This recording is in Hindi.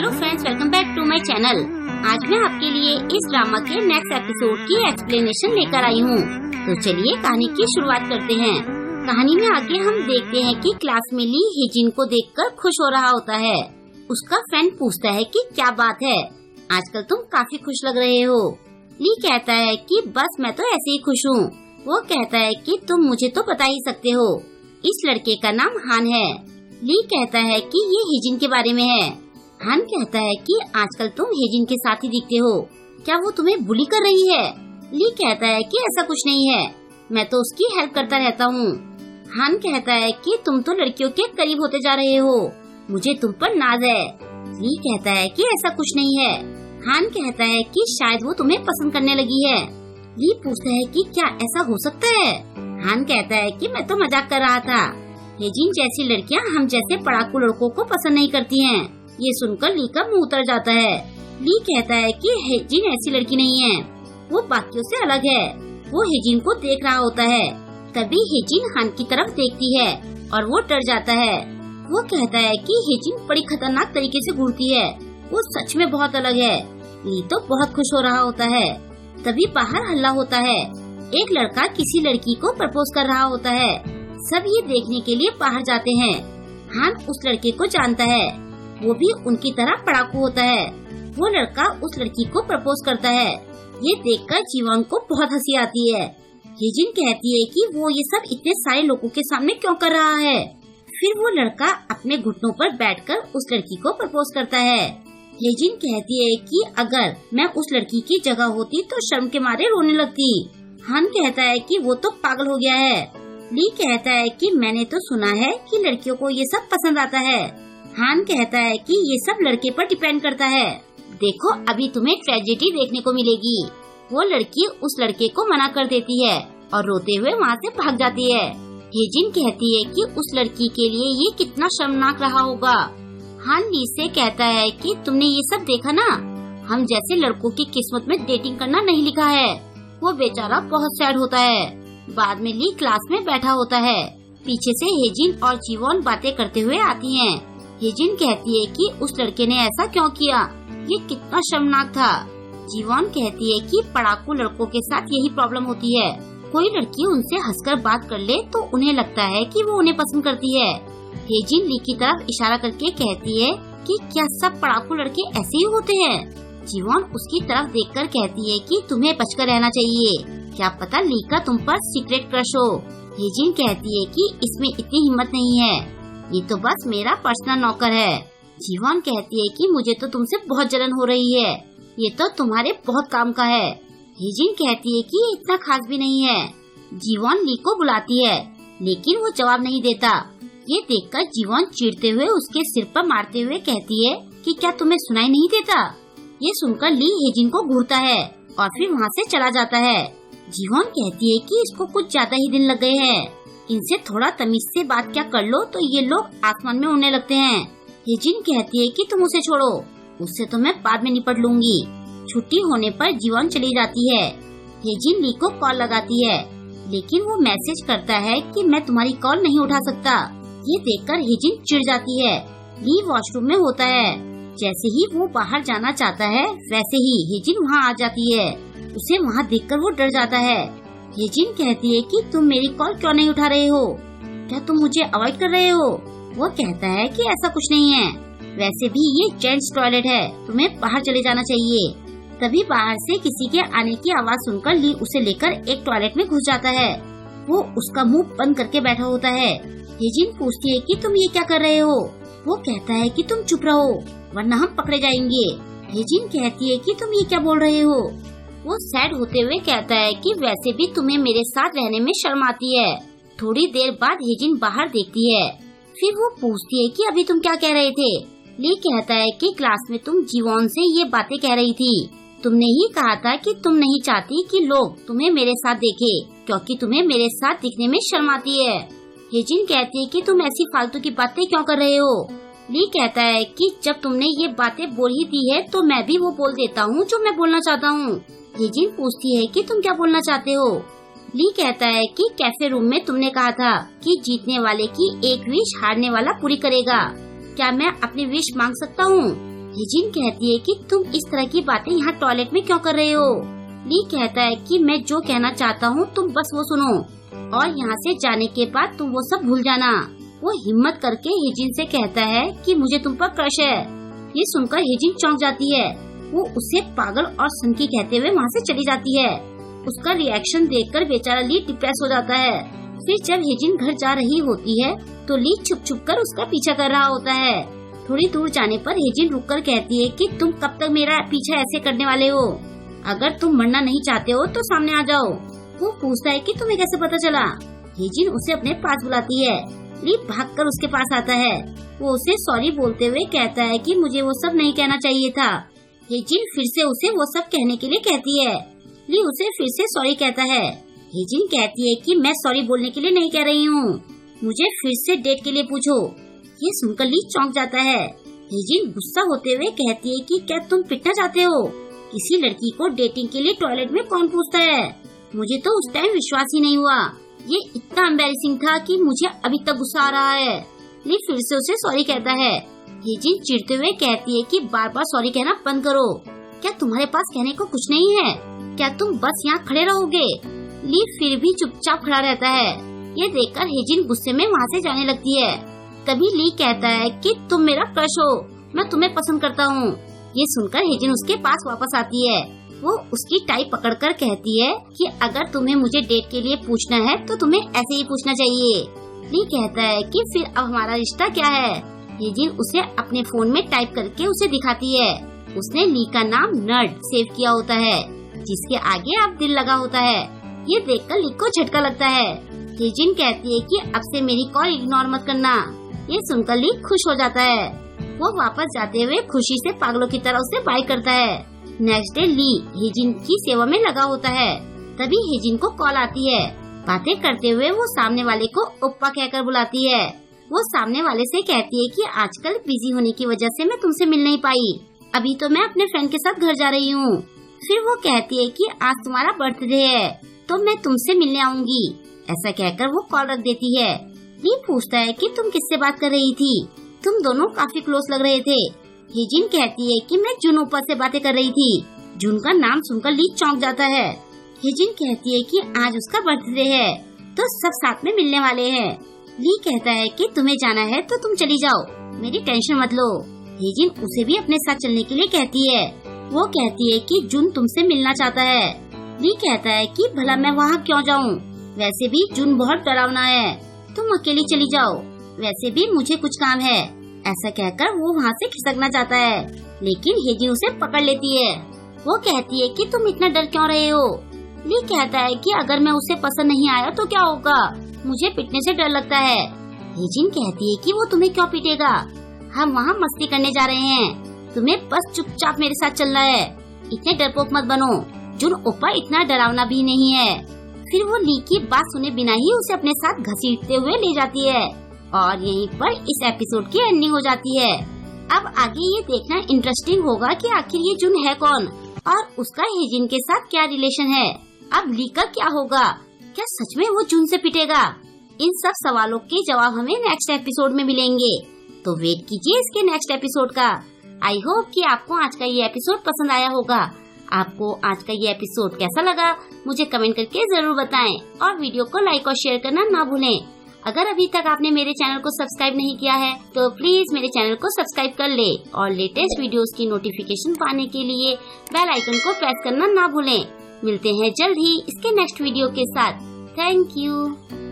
Hello friends, welcome back to my channel. आज मैं आपके लिए इस ड्रामा के नेक्स्ट एपिसोड की एक्सप्लेनेशन लेकर आई हूँ। तो चलिए कहानी की शुरुआत करते हैं। कहानी में आगे हम देखते हैं कि क्लास में ली हेजिन को देखकर खुश हो रहा होता है। उसका फ्रेंड पूछता है कि क्या बात है, आजकल तुम काफी खुश लग रहे हो। ली कहता है कि बस मैं तो ऐसे ही खुश हूँ। वो कहता है कि तुम मुझे तो बता ही सकते हो, इस लड़के का नाम हान है। ली कहता है कि ये हेजिन के बारे में है। हान कहता है कि आजकल तुम हेजिन के साथ ही दिखते हो, क्या वो तुम्हें बुली कर रही है? ली कहता है कि ऐसा कुछ नहीं है, मैं तो उसकी हेल्प करता रहता हूँ। हान कहता है कि तुम तो लड़कियों के करीब होते जा रहे हो, मुझे तुम पर नाज है। ली कहता है कि ऐसा कुछ नहीं है। हान कहता है कि शायद वो तुम्हें पसंद करने लगी है। ली पूछता है कि क्या ऐसा हो सकता है? हान कहता है कि मैं तो मजाक कर रहा था। हेजिन जैसी लड़कियाँ हम जैसे पढ़ाकू लड़कों को पसंद नहीं करती हैं। ये सुनकर ली का मुंह उतर जाता है। ली कहता है कि हेजिन ऐसी लड़की नहीं है, वो बाकियों से अलग है। वो हेजिन को देख रहा होता है। तभी हेजिन हान की तरफ देखती है और वो डर जाता है। वो कहता है कि हेजिन बड़ी खतरनाक तरीके से घूरती है, वो सच में बहुत अलग है। ली तो बहुत खुश हो रहा होता है। तभी बाहर हल्ला होता है। एक लड़का किसी लड़की को प्रपोज कर रहा होता है। सब ये देखने के लिए बाहर जाते हैं। हान उस लड़के को जानता है, वो भी उनकी तरह पढ़ाकू होता है। वो लड़का उस लड़की को प्रपोज करता है। ये देखकर जीवन को बहुत हंसी आती है। हेजिन कहती है कि वो ये सब इतने सारे लोगों के सामने क्यों कर रहा है। फिर वो लड़का अपने घुटनों पर बैठकर उस लड़की को प्रपोज करता है। हेजिन कहती है कि अगर मैं उस लड़की की जगह होती तो शर्म के मारे रोने लगती। हान कहता है कि वो तो पागल हो गया है। ली कहता है कि मैंने तो सुना है कि लड़कियों को ये सब पसंद आता है। हान कहता है कि ये सब लड़के पर डिपेंड करता है। देखो अभी तुम्हें ट्रेजेडी देखने को मिलेगी। वो लड़की उस लड़के को मना कर देती है और रोते हुए वहाँ से भाग जाती है। हेजिन कहती है कि उस लड़की के लिए ये कितना शर्मनाक रहा होगा। हान ली से कहता है कि तुमने ये सब देखा ना, हम जैसे लड़कों की किस्मत में डेटिंग करना नहीं लिखा है। वो बेचारा बहुत सैड होता है। बाद में ली क्लास में बैठा होता है। पीछे से हेजिन और जीवोन बातें करते हुए आती हैं। हेजिन कहती है कि उस लड़के ने ऐसा क्यों किया, ये कितना शर्मनाक था। जीवोन कहती है कि पढ़ाकू लड़कों के साथ यही प्रॉब्लम होती है, कोई लड़की उनसे हंसकर बात कर ले तो उन्हें लगता है कि वो उन्हें पसंद करती है। हेजिन ली की तरफ इशारा करके कहती है कि क्या सब पढ़ाकू लड़के ऐसे ही होते हैं? जीवोन उसकी तरफ देखकर कहती है कि तुम्हें बचकर रहना चाहिए, क्या पता ली का तुम पर सीक्रेट क्रश हो। हेजिन कहती है कि इसमें इतनी हिम्मत नहीं है, ये तो बस मेरा पर्सनल नौकर है। जीवोन कहती है कि मुझे तो तुमसे बहुत जलन हो रही है, ये तो तुम्हारे बहुत काम का है। हेजिन कहती है कि ये इतना खास भी नहीं है। जीवोन ली को बुलाती है लेकिन वो जवाब नहीं देता। ये देखकर जीवोन चिढ़ते हुए उसके सिर पर मारते हुए कहती है कि क्या तुम्हें सुनाई नहीं देता? ये सुनकर ली हेजिन को घूरता है और फिर वहाँ से चला जाता है। जीवोन कहती है कि इसको कुछ ज्यादा ही दिन लग गए हैं, इनसे थोड़ा तमीज से बात क्या कर लो तो ये लोग आसमान में उड़ने लगते हैं। हेजिन कहती है कि तुम उसे छोड़ो, उससे तो मैं बाद में निपट लूंगी। छुट्टी होने पर जीवोन चली जाती है। हेजिन ली को कॉल लगाती है लेकिन वो मैसेज करता है कि मैं तुम्हारी कॉल नहीं उठा सकता। ये देखकर हेजिन चिढ़ जाती है। ली वॉशरूम में होता है। जैसे ही वो बाहर जाना चाहता है वैसे ही हेजिन वहाँ आ जाती है। उसे वहाँ देखकर वो डर जाता है। हेजिन कहती है कि तुम मेरी कॉल क्यों नहीं उठा रहे हो, क्या तुम मुझे अवॉइड कर रहे हो? वो कहता है कि ऐसा कुछ नहीं है, वैसे भी ये जेंट्स टॉयलेट है, तुम्हें बाहर चले जाना चाहिए। तभी बाहर से किसी के आने की आवाज सुनकर ली उसे लेकर एक टॉयलेट में घुस जाता है। वो उसका मुंह बंद करके बैठा होता है। हेजिन पूछती है कि तुम ये क्या कर रहे हो? वो कहता है कि तुम चुप रहो वरना हम पकड़े जाएंगे। हेजिन कहती है कि तुम ये क्या बोल रहे हो? वो सैड होते हुए कहता है कि वैसे भी तुम्हें मेरे साथ रहने में शर्म आती है। थोड़ी देर बाद हेजिन बाहर देखती है। फिर वो पूछती है कि अभी तुम क्या कह रहे थे? ली कहता है कि क्लास में तुम जीवोन से ये बातें कह रही थी, तुमने ही कहा था कि तुम नहीं चाहती कि लोग तुम्हें मेरे साथ देखे क्योंकि तुम्हें मेरे साथ दिखने में शर्म आती है। हेजिन कहती है कि तुम ऐसी फालतू की बातें क्यों कर रहे हो? ली कहता है कि जब तुमने ये बातें बोल ही दी है तो मैं भी वो बोल देता हूँ जो मैं बोलना चाहता हूँ। हेजिन पूछती है कि तुम क्या बोलना चाहते हो? ली कहता है कि कैफे रूम में तुमने कहा था कि जीतने वाले की एक विश हारने वाला पूरी करेगा, क्या मैं अपनी विश मांग सकता हूँ? हेजिन कहती है कि तुम इस तरह की बातें यहाँ टॉयलेट में क्यों कर रहे हो। ली कहता है कि मैं जो कहना चाहता हूँ तुम बस वो सुनो और यहाँ से जाने के बाद तुम वो सब भूल जाना। वो हिम्मत करके हेजिन से कहता है कि मुझे तुम पर क्रश है। ये सुनकर हेजिन चौंक जाती है। वो उसे पागल और सनकी कहते हुए वहाँ से चली जाती है। उसका रिएक्शन देखकर बेचारा ली डिप्रेस हो जाता है। फिर जब हेजिन घर जा रही होती है तो ली छुप छुप कर उसका पीछा कर रहा होता है। थोड़ी दूर जाने पर हेजिन रुककर कहती है कि तुम कब तक मेरा पीछा ऐसे करने वाले हो। अगर तुम मरना नहीं चाहते हो तो सामने आ जाओ। वो पूछता है कि तुम्हें कैसे पता चला। हेजिन उसे अपने पास बुलाती है। ली भागकर उसके पास आता है। वो उसे सॉरी बोलते हुए कहता है कि मुझे वो सब नहीं कहना चाहिए था। हेजिन फिर से उसे वो सब कहने के लिए कहती है। ली उसे फिर से सॉरी कहता है। हेजिन कहती है कि मैं सॉरी बोलने के लिए नहीं कह रही हूँ, मुझे फिर से डेट के लिए पूछो। ये सुनकर ली चौंक जाता है। हेजिन गुस्सा होते हुए कहती है कि क्या तुम पिटना चाहते हो। किसी लड़की को डेटिंग के लिए टॉयलेट में कौन पूछता है। मुझे तो उस टाइम विश्वास ही नहीं हुआ। ये इतना एम्बैरेसिंग था कि मुझे अभी तक गुस्सा आ रहा है। ली फिर से उसे सॉरी कहता है। हेजिन चिढ़ते हुए कहती है कि बार बार सॉरी कहना बंद करो। क्या तुम्हारे पास कहने को कुछ नहीं है? क्या तुम बस यहाँ खड़े रहोगे? ली फिर भी चुपचाप खड़ा रहता है। ये देखकर हेजिन गुस्से में वहाँ से जाने लगती है। तभी ली कहता है कि तुम मेरा क्रश हो, मैं तुम्हें पसंद करता हूँ। ये सुनकर हेजिन उसके पास वापस आती है। वो उसकी टाई पकड़कर कहती है कि अगर तुम्हें मुझे डेट के लिए पूछना है तो तुम्हें ऐसे ही पूछना चाहिए। ली कहता है कि फिर अब हमारा रिश्ता क्या है। हेजिन उसे अपने फोन में टाइप करके उसे दिखाती है। उसने ली का नाम नर्ड सेव किया होता है, जिसके आगे अब दिल लगा होता है। ये देखकर ली को झटका लगता है। हेजिन कहती है कि अब से मेरी कॉल इग्नोर मत करना। ये सुनकर ली खुश हो जाता है। वो वापस जाते हुए खुशी से पागलों की तरह उसे बाय करता है। नेक्स्ट डे ली हेजिन की सेवा में लगा होता है। तभी हेजिन को कॉल आती है। बातें करते हुए वो सामने वाले को ओप्पा कहकर बुलाती है। वो सामने वाले से कहती है कि आजकल बिजी होने की वजह से मैं तुमसे मिल नहीं पाई, अभी तो मैं अपने फ्रेंड के साथ घर जा रही हूँ। फिर वो कहती है कि आज तुम्हारा बर्थडे है तो मैं तुमसे मिलने आऊंगी। ऐसा कहकर वो कॉल रख देती है। ली पूछता है कि तुम किससे बात कर रही थी, तुम दोनों काफी क्लोज लग रहे थे। हेजिन कहती है कि मैं जून ऊपर से बातें कर रही थी। जून का नाम सुनकर ली चौंक जाता है। हेजिन कहती है कि आज उसका बर्थडे है तो सब साथ में मिलने वाले हैं। ली कहता है कि तुम्हें जाना है तो तुम चली जाओ, मेरी टेंशन मत लो। हेजिन उसे भी अपने साथ चलने के लिए कहती है। वो कहती है कि जून तुमसे मिलना चाहता है। ली कहता है कि भला मैं वहाँ क्यों जाऊँ, वैसे भी जून बहुत डरावना है, तुम अकेली चली जाओ, वैसे भी मुझे कुछ काम है। ऐसा कहकर वो वहाँ से खिसकना चाहता है, लेकिन हेजिन उसे पकड़ लेती है। वो कहती है कि तुम इतना डर क्यों रहे हो। ली कहता है कि अगर मैं उसे पसंद नहीं आया तो क्या होगा, मुझे पिटने से डर लगता है। हेजिन कहती है कि वो तुम्हें क्यों पीटेगा, हम वहाँ मस्ती करने जा रहे हैं, तुम्हें बस चुपचाप मेरे साथ चलना है, इतने डरपोक मत बनो। जून ओप्पा इतना डरावना भी नहीं है। फिर वो ली की बात सुने बिना ही उसे अपने साथ घसीटते हुए ले जाती है और यहीं पर इस एपिसोड की एंडिंग हो जाती है। अब आगे ये देखना इंटरेस्टिंग होगा कि आखिर ये जून है कौन और उसका हेजिन के साथ क्या रिलेशन है। अब ली का क्या होगा, क्या सच में वो जून से पिटेगा? इन सब सवालों के जवाब हमें नेक्स्ट एपिसोड में मिलेंगे, तो वेट कीजिए इसके नेक्स्ट एपिसोड का। आई होप कि आपको आज का ये एपिसोड पसंद आया होगा। आपको आज का ये एपिसोड कैसा लगा मुझे कमेंट करके जरूर बताएं और वीडियो को लाइक और शेयर करना ना भूलें। अगर अभी तक आपने मेरे चैनल को सब्सक्राइब नहीं किया है तो प्लीज मेरे चैनल को सब्सक्राइब कर ले और लेटेस्ट वीडियोस की नोटिफिकेशन पाने के लिए बेल आइकन को प्रेस करना ना भूलें। मिलते हैं जल्द ही इसके नेक्स्ट वीडियो के साथ। Thank you.